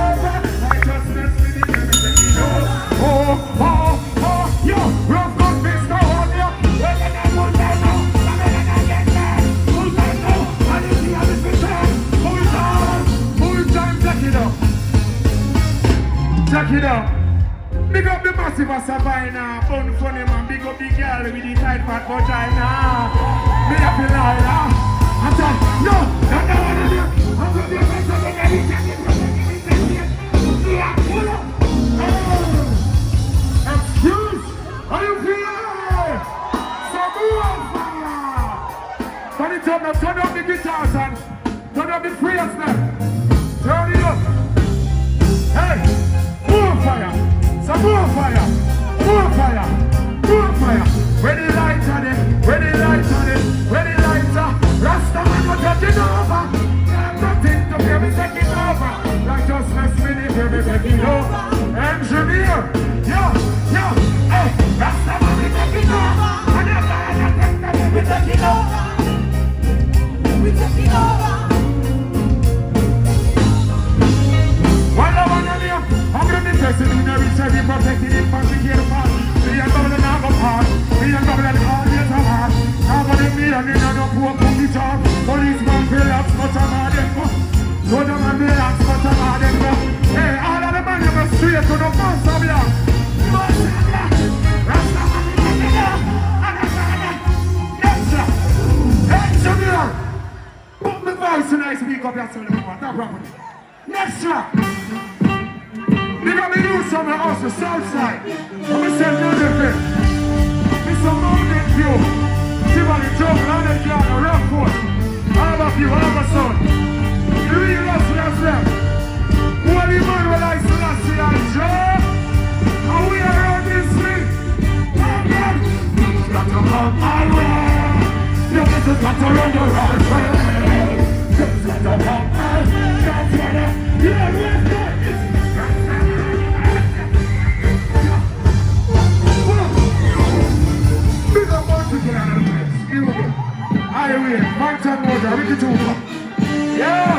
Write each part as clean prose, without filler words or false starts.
Righteousness with the devil taking over. Oh, oh, oh, yo, rough gun fist go on you. Well, then I will say no, and then I get mad. Who's that no? And you see how this is done. Full time, check it out. Check it out. Big up the massive Savannah, fun funny man, big up the girl with the tight fat vagina. Me up in line, I'm telling no, no, no, no, no, I'm going to be a person that can be taken from the yeah, pull up. Excuse, are you feeling? So move on fire. Turn it up now, turn up the guitars and turn up the freers now. Turn it up. Hey, more fire. Some more fire, more fire, more fire. Where the lights on it, where the lights on it, where the lights are. Rasta man was taking over. Nothing to be me taking over. Righteousness minute, be me taking over. Engineer, yo, yo, hey. Rasta man be taking over. And the man that be taking over. We taking over. One love on you. I'm going to be pressing in every heavy protected in from the here part. Me and Governor Nago part. Me and Governor Audience of heart. I'm going to be a nigga no poor cookie jar. Policeman relax, but I'm out there. No the man relax, but I'm out there. Hey, all of the man you go straight to the first of you. Rasta man is taking up. And I'm next up. Engineer. Put the voice and I speak up yourself. Not properly. Next up. They got me use on the house, the south side. I'm going to send you the thing. It's a mountain view. See what the trouble on the car, the rough foot. All of you, all of a son. You really lost yourself. What the man will I still see and Joe? And we are on this street. You've got to come my way. You've got to run the right way. You've got to come my way. That's it. Yeah, we're good. Highway, Mountain Road, Ricky Tupa. Yeah,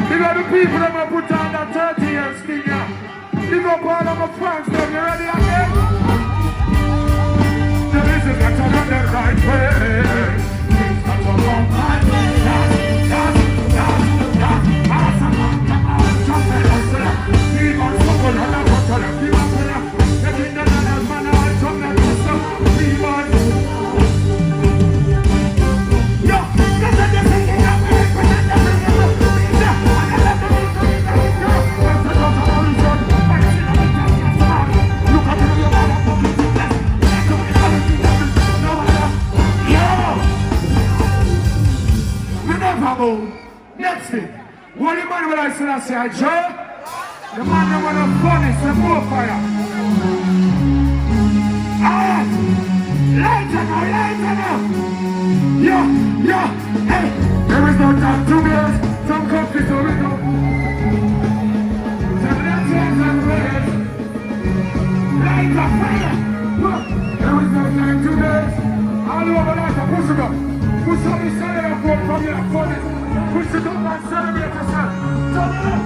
big up the people that will put on that 30 years thing, yeah. Big up all of my fans, them, you ready again? The music got to run the right way. Things got to run my way. Awesome, jump and hustle. Keep on suffering, and I'm going to tell them. Keep on telling them. Making the dollars, man, I'll jump and hustle. Keep on. Next thing, what the man will I say, Joe? The man that want to furnace the more fire. Ah! Lighter now! Yo, hey! There is no time to waste. Some coffee to it up. Lighter fire! There is no time to waste. All over lighter, push it up. Push up the side of the boat from your furnace. Push it up and celebrate yourself. Turn it up.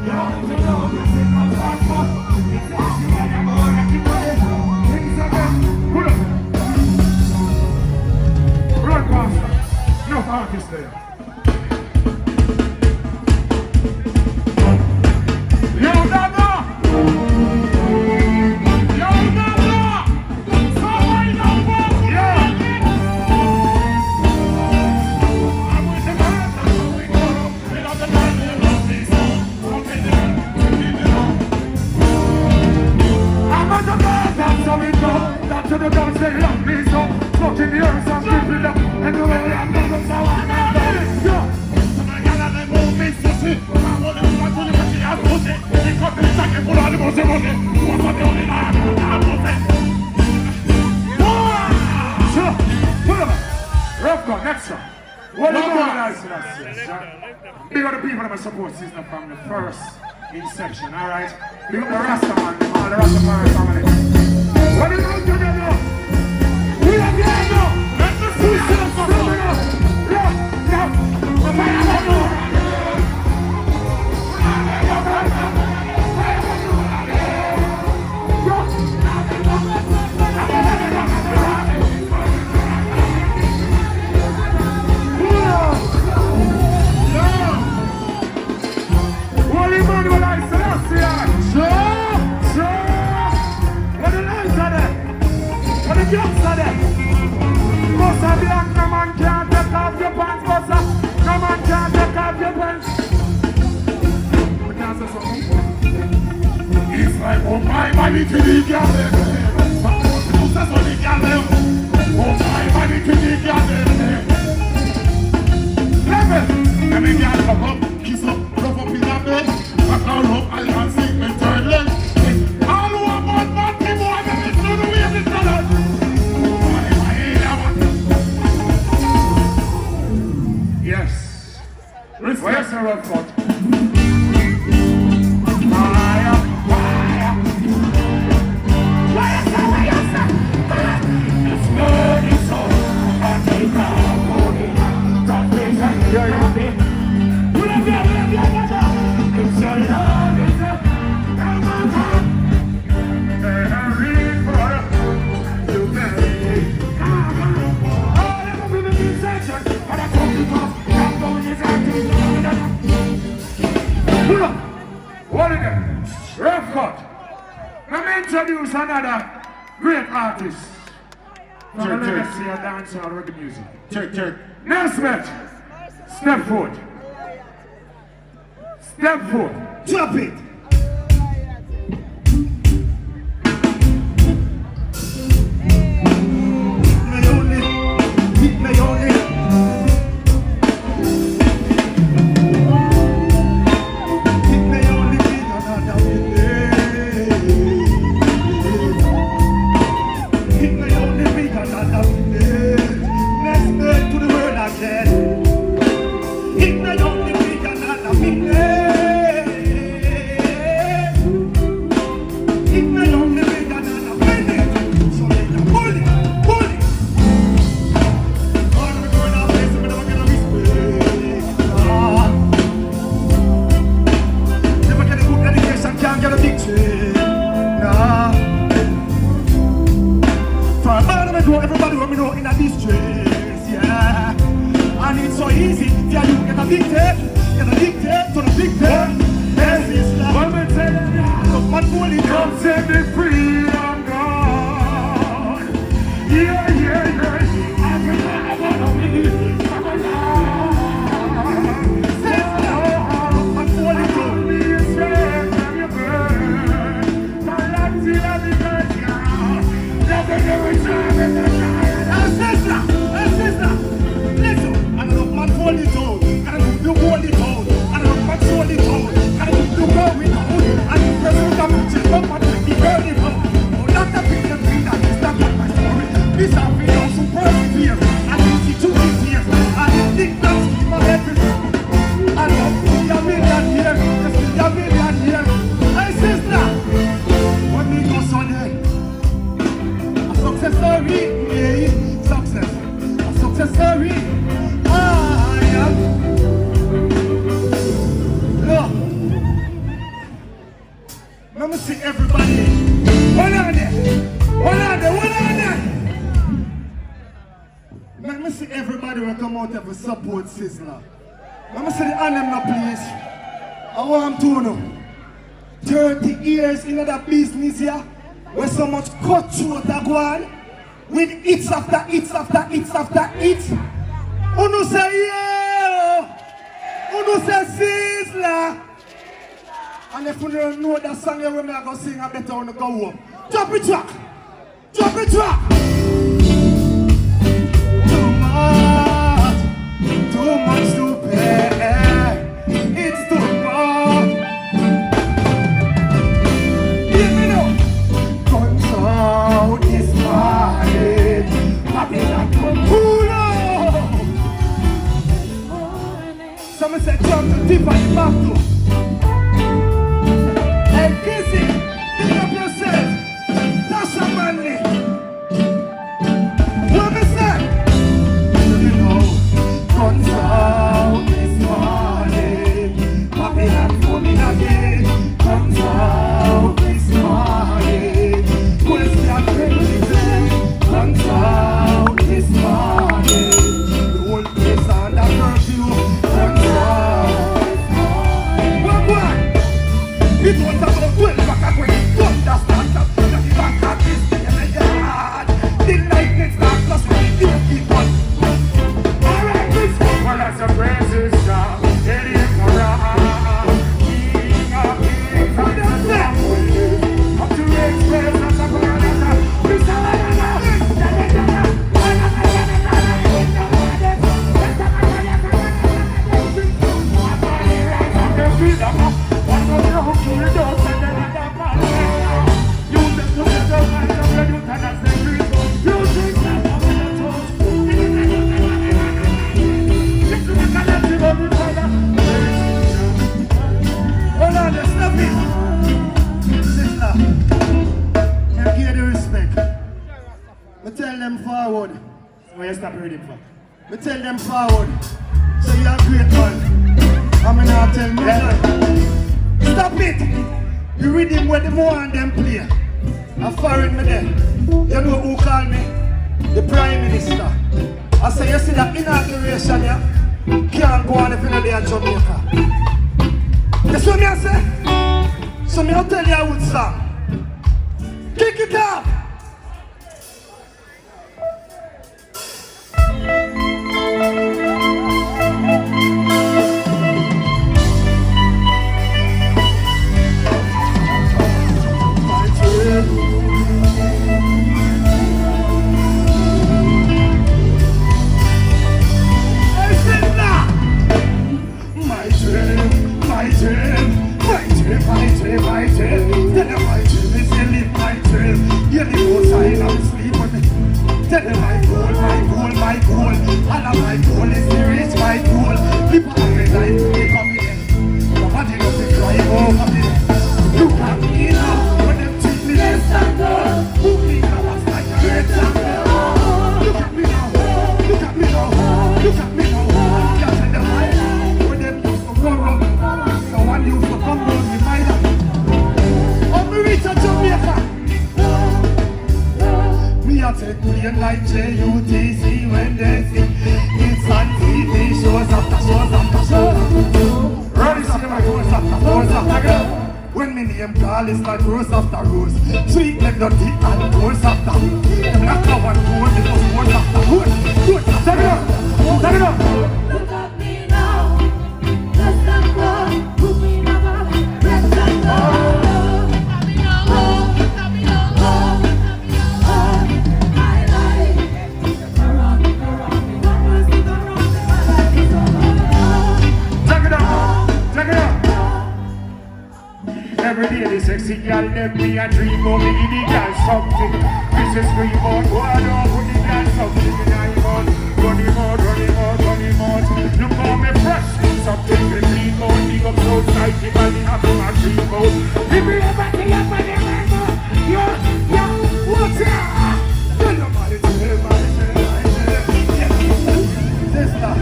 Yo, you know, this is my passport. It's actually when I'm on a keep going. Things are good. Pull up. Run past. No artists there. Yo, Dada! Yo, Dada! Somebody know what? Yeah! To the dogs they love me so. Smoking the earth and keeping up. And the way I'm moving so I know that it's good. My God, they move me sissy. I want to go to the pussy and pussy. They cut me back and pull out the pussy. What's the only man I'm pussy? Sure, pull up. Rough gun, next one. What do you organize in us? Big up the people that support Sizzla from the first inception, alright? Big up the Rasta man, all the Rasta family. What are you going to do now? We are here now! Let me see some coming up! Yeah! Oh my body to the girl. That's what the girl. Oh my body to the girl. Let me girl come up, kiss up, rub up in her bed. Back her up, I can sing me turn leg. All who are born, people, I can listen to the way of the color. Yes. Where's the road foot? Fire, fire. Where's the way you say? It's dirty soul. I take out money. Don't be like you're happy. It's your love, it's a come on. Read for you, baby. Come on. All of them in the section. But I told you off. What is it? Rough cut. Let me introduce another great artist from the legacy of dancehall reggae music. Check. Nesbeth. Step foot. Drop it. Everybody want me know in a distress, yeah. And it's so easy, yeah, you get addicted to the big thing. Yes, it's like, when we tell them, come set me free, I'm gone. Yeah. I wanna be, I'm alive. I'm falling down. Be a strength from your birth. My life till I be good, yeah. Nothing to return. Sizzla, listen, I love my holy toad, I love you holy toad, I love my holy toad, I love you going out, I love the food of which is not my pretty burning home. Oh, not the big and green, that is not my story. This I've been on so persevere, I need you to be here, I think that's my everything. I love you a million here, yes, a million here. Hey, Sizzla, when we go Sunday, a success story. Success story. I am. Look. Let me see everybody. One on there. Let me see everybody will come out and support Sizzla. Let me see the animal, please. I want to know. 30 years in that business here, where so much cut through that one. With hits after hits. Uno say yeah, uno say Sizzla. And if you don't know that song you remember, I go sing, I better wanna go home. Drop it track. Too much to pay. It's too much. Give me now. Guns out this morning. Babylon come cool out. Someone said jump to deep at the back door. And Kissy, pick up yourself. That's a money. What me say? You know, guns out this morning. Babylon coming again. Guns out this morning. Question crazy. Guns out this morning. The whole place under curfew. Guns out. What? It was about 12 back at when you understand that the back at this day in the yard. The lightning starts plus when you keep on. Alright, this one that's a praises song. It is for King of Kings. them forward. Why you stop reading for? Me tell them forward. So you're a great man. I'm gonna tell me. Stop it! You read him where the more and them play. I'm foreign me there. You know who called me? The Prime Minister. I say you see that inauguration here? Can't go on if you're not there in Jamaica. You see what I say? So me I'll tell you a good song. Kick it up! Like JUTC when they sing, it's on TV shows after shows after shows. Ready, see my force after force after girl. When me name call, it's like rose after rose. Sweet and dirty and course after. Them not how one course, it was course after course. Course after Take it up, take it up. Look at me now, let's not go. Put me in a box, let's not go. Every day the sexy girl them me a dream of me give the girl something. This is scream out, go on up with the girl something in my mouth. Run him out, run him out, run him out. Look how me fresh, something we clean out. Big up outside, the body have to a dream out. Give me a body up and a man. Yo, what's up? Sister.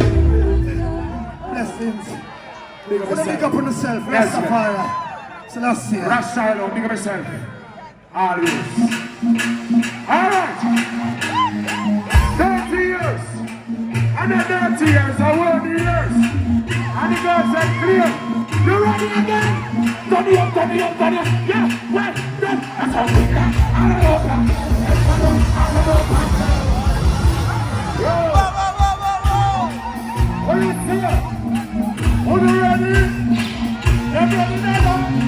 Blessings. Big up Big up on yourself. Yes, Rastafari. So that's it. Rush Shiloh, big up yourself. Always. Alright. 30 years. Another 30 years, I will be years. And the girls are clear. You ready again? Turn it up, turn it up, turn it up. Yeah, well, that's how we got. What do you see? Are you ready? Everybody now?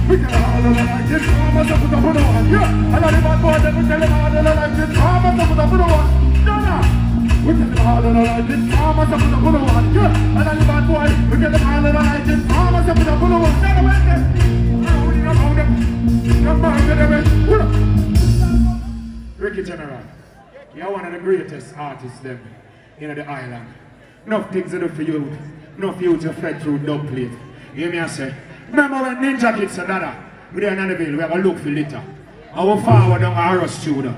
We can all like it, Thomas up with the photo one. Yeah, and I live on board, then we tell them all like it, Thomas up with the photo one. No, no. We tell them all like it, Thomas up with the photo one. Yeah, and I live on board, we tell them all like it, Thomas up with the photo one. No, no, Reggae General, you're one of the greatest artists them in the island. Enough things to do for you, enough you to fed through dub plate. You hear me I say? Remember when Ninja Kid said that? We are in Annabelle, we have a look for later. Our forward on our studio.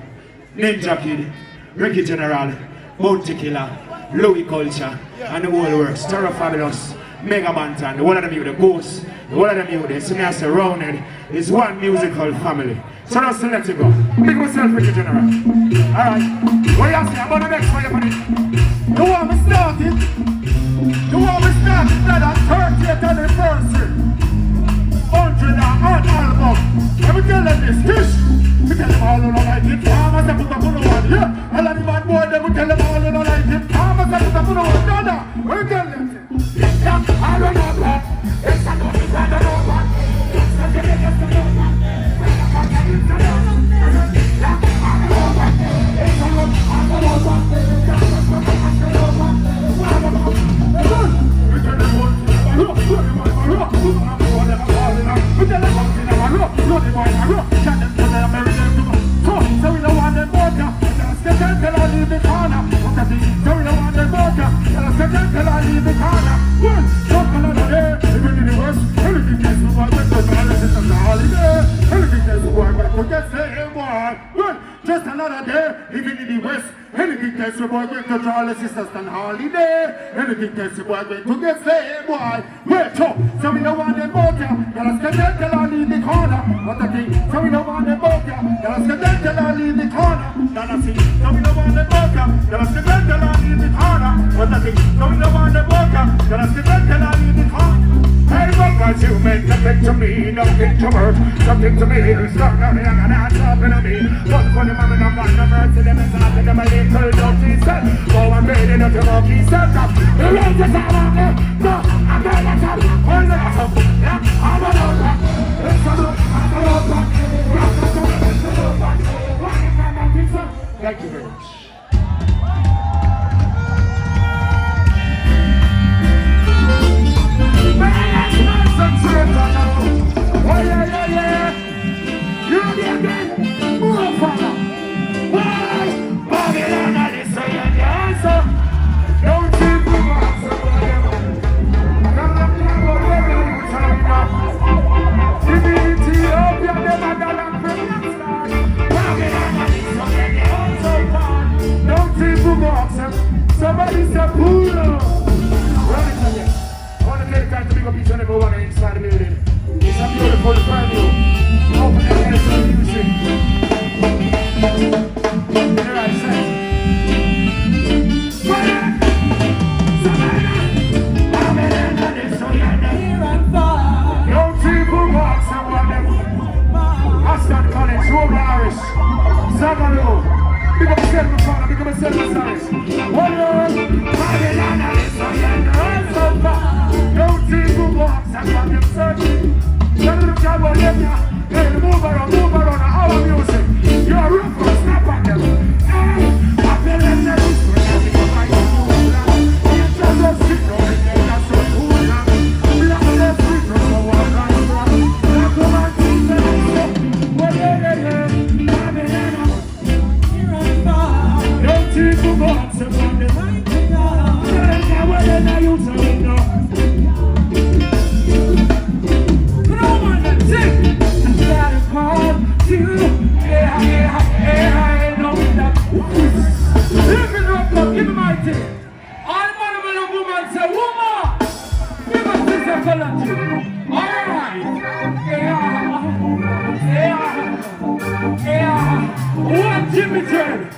Ninja Kid, Reggae General, Bounty Killer, Louis Culture, and the whole works. Terror Fabulous, Mega Bantan, the one of them you, the Ghost, the one of them you, the Simi I say rounded, is one musical family. So now let it go. Big myself, Reggae General. Alright. What you say about the next one for it? You want me started? You want me started at our 30th anniversary? 100 album. Let me tell them this, kish. We tell them all like it. Thomas I put a good one. Yeah. I let the bad boy, then we tell them all like it. Thomas I put a good one. No, no. We tell them this. It's not, I don't know what. It's not, I don't know what. It's not, I don't know what. Just another day, even the west. Anything can see boy going to draw the sisters and holiday. Anything can see boy going to get slave boy. Wait up, so we don't want them both ya. Gotta skeleton till I leave the corner. What the thing? So we don't want them both ya. Gotta skeleton till I leave the corner. Gotta see. So we don't want them both ya. Gotta skeleton till I leave the corner. What the thing? So we don't want them both ya. Gotta skeleton till I leave the corner. Hey, what guys, you make nothing to me, nothing to her, something to me. Stop now, they're gonna talking to me. But for the moment, I'm not the mercy, them is not the money. Little donkey said, go and bathe in the monkey said, the rest is all of it. No, I'm going to tell you, I'm going to tell you, I'm going to tell you, it's a look, I'm going to tell you, thank you very much. Oh yeah, yeah, yeah. You again, more father. Babylon, I did say the answer. Don't you go back to come up here, go there, you tell me now. Ethiopia, never done Babylon, I did say the answer. Don't you go back. Somebody say, pull up. I want to take time to pick up each and every one inside the building. It's a beautiful brand new. Open the hands to the music. In the right sense. Young people walk someone them. Aston College, Rome Irish. Sagalo. Big up yourself, my father. Big up yourself, my sons. Babylon, so far. Young people walk someone them searching. Tell them to come on, hey, move around, our music. You're a room for a snap at them. Hey, I feel like that is good. I think I'm like you. You just sit down and that's so cool. Black on the street, no one right. Black on my teeth, and I say, well, yeah. Don't you go on, someone that might be gone. Yeah, you tell me no. Give me my thing. All man and a woman say, woman! Give us this apology. Alright. Yeah. What Jimmy J?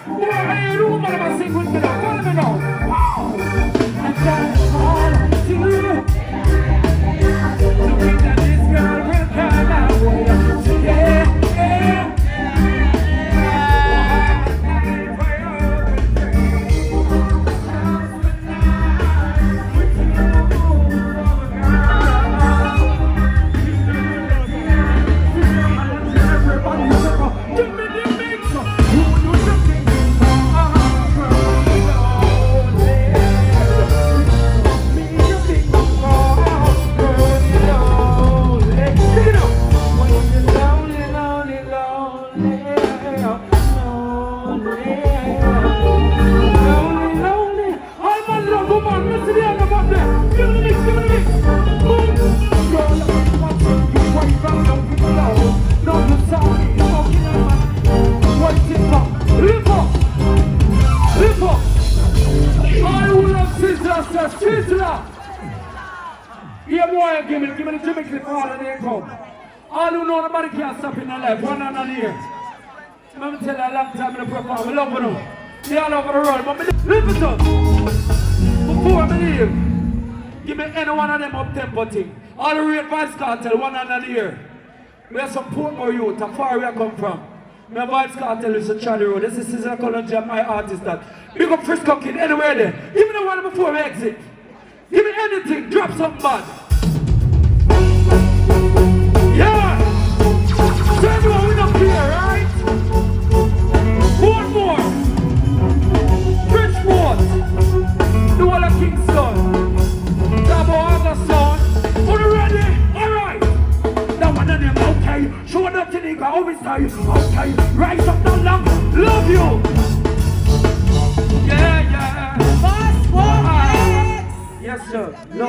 What are you woman of a sing with me now? Follow me now. Wow. I got all to you. To think that this girl will come out. Yeah. Sizzla! Yeah, boy, give me the Jamaican for all of them come. All who know nobody can't stop in the left, one and on here. I'm tell you a long time in the perform, I love them. They all over the road, but listen up. Before I leave, give me any one of them up tempo thing. All the real Vice Cartel, one and on here. We have some Portmore youth, how far we come from. My Vice Cartel is a Charlie Road. This is Sizzla College, my artist that. Big up Frisco Kid, anywhere there. Give me the one before we exit. Give me anything, drop some bad. Yeah! So everyone went up here, right? One more. Bridgeport. The whole of Kingston. Tabo Auguston. Are you ready? Alright. That one of them, okay. Show up to nigga, always tell you. Okay. Rise up down long. Love you. Yeah. Boss, Yes, sir. No.